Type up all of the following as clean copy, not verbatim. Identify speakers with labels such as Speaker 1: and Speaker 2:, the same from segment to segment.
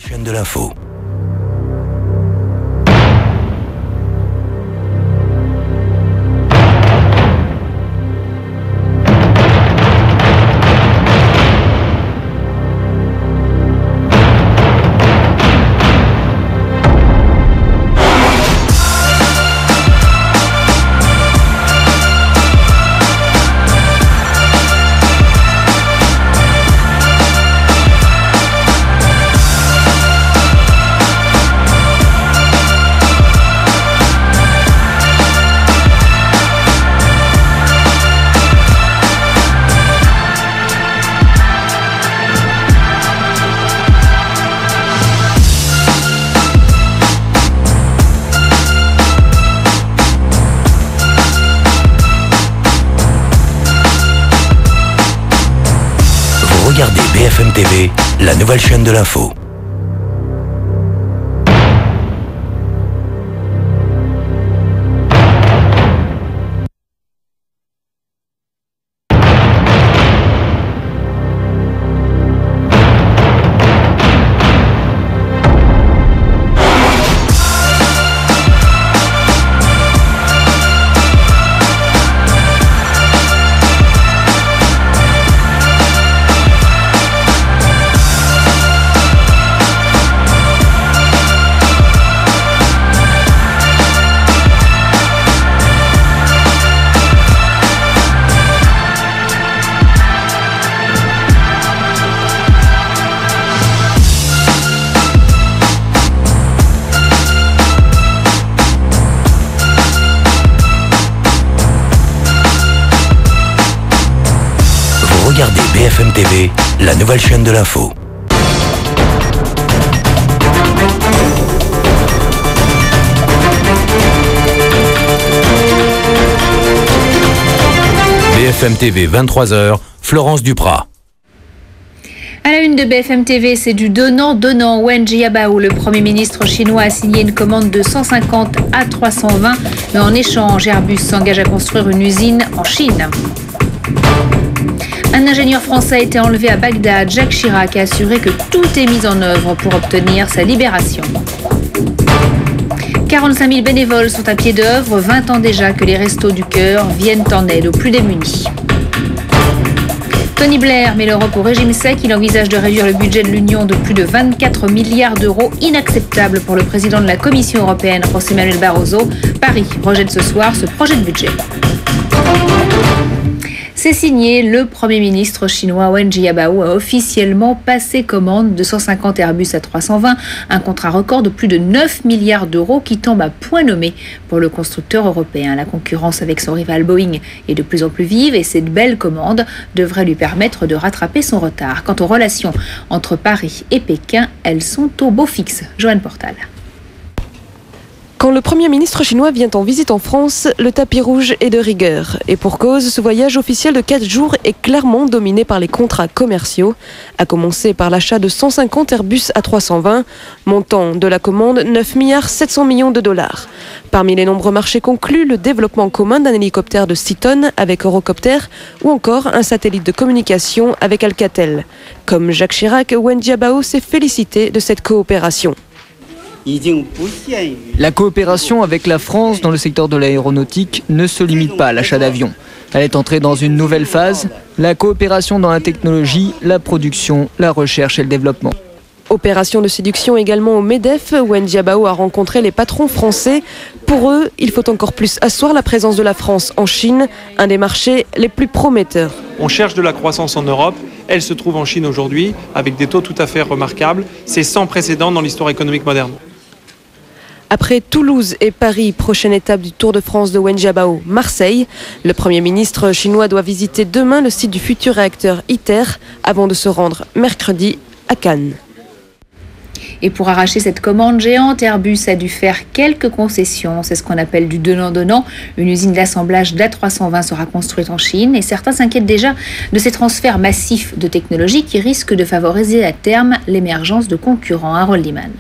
Speaker 1: Chaîne de l'info. Regardez BFM TV, la nouvelle chaîne de l'info. Regardez BFM TV, la nouvelle chaîne de l'info. BFM TV, 23h, Florence Duprat.
Speaker 2: À la une de BFM TV, c'est du donnant-donnant. Wen Jiabao, le Premier ministre chinois, a signé une commande de 150 A320, mais en échange, Airbus s'engage à construire une usine en Chine. Un ingénieur français a été enlevé à Bagdad. Jacques Chirac a assuré que tout est mis en œuvre pour obtenir sa libération. 45 000 bénévoles sont à pied d'œuvre, 20 ans déjà que les Restos du Cœur viennent en aide aux plus démunis. Tony Blair met l'Europe au régime sec. Il envisage de réduire le budget de l'Union de plus de 24 milliards d'euros. Inacceptable pour le président de la Commission européenne, José Manuel Barroso. Paris rejette ce soir ce projet de budget. C'est signé, le Premier ministre chinois Wen Jiabao a officiellement passé commande de 150 Airbus A320, un contrat record de plus de 9 milliards d'euros qui tombe à point nommé pour le constructeur européen. La concurrence avec son rival Boeing est de plus en plus vive et cette belle commande devrait lui permettre de rattraper son retard. Quant aux relations entre Paris et Pékin, elles sont au beau fixe. Joanne Portal.
Speaker 3: Quand le Premier ministre chinois vient en visite en France, le tapis rouge est de rigueur. Et pour cause, ce voyage officiel de 4 jours est clairement dominé par les contrats commerciaux, à commencer par l'achat de 150 Airbus A320, montant de la commande 9 700 millions de dollars. Parmi les nombreux marchés conclus, le développement commun d'un hélicoptère de 6 tonnes avec Eurocopter ou encore un satellite de communication avec Alcatel. Comme Jacques Chirac, Wen Jiabao s'est félicité de cette coopération.
Speaker 4: La coopération avec la France dans le secteur de l'aéronautique ne se limite pas à l'achat d'avions. Elle est entrée dans une nouvelle phase, la coopération dans la technologie, la production, la recherche et le développement.
Speaker 3: Opération de séduction également au MEDEF, Wen Jiabao a rencontré les patrons français. Pour eux, il faut encore plus asseoir la présence de la France en Chine, un des marchés les plus prometteurs.
Speaker 5: On cherche de la croissance en Europe, elle se trouve en Chine aujourd'hui, avec des taux tout à fait remarquables. C'est sans précédent dans l'histoire économique moderne.
Speaker 3: Après Toulouse et Paris, prochaine étape du Tour de France de Wen Jiabao, Marseille. Le Premier ministre chinois doit visiter demain le site du futur réacteur ITER avant de se rendre mercredi à Cannes.
Speaker 2: Et pour arracher cette commande géante, Airbus a dû faire quelques concessions. C'est ce qu'on appelle du donnant-donnant. Une usine d'assemblage d'A320 sera construite en Chine et certains s'inquiètent déjà de ces transferts massifs de technologie qui risquent de favoriser à terme l'émergence de concurrents. Harold Liman.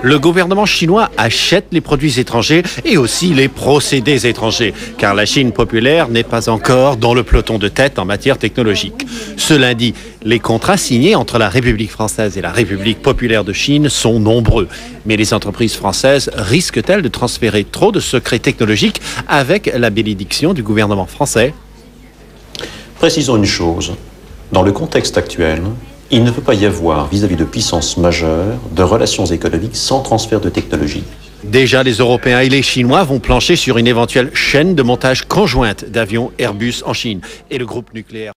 Speaker 6: Le gouvernement chinois achète les produits étrangers et aussi les procédés étrangers, car la Chine populaire n'est pas encore dans le peloton de tête en matière technologique. Ce lundi, les contrats signés entre la République française et la République populaire de Chine sont nombreux. Mais les entreprises françaises risquent-elles de transférer trop de secrets technologiques avec la bénédiction du gouvernement français?
Speaker 7: Précisons une chose. Dans le contexte actuel, il ne peut pas y avoir, vis-à-vis de puissances majeures, de relations économiques sans transfert de technologie.
Speaker 6: Déjà, les Européens et les Chinois vont plancher sur une éventuelle chaîne de montage conjointe d'avions Airbus en Chine. Et le groupe nucléaire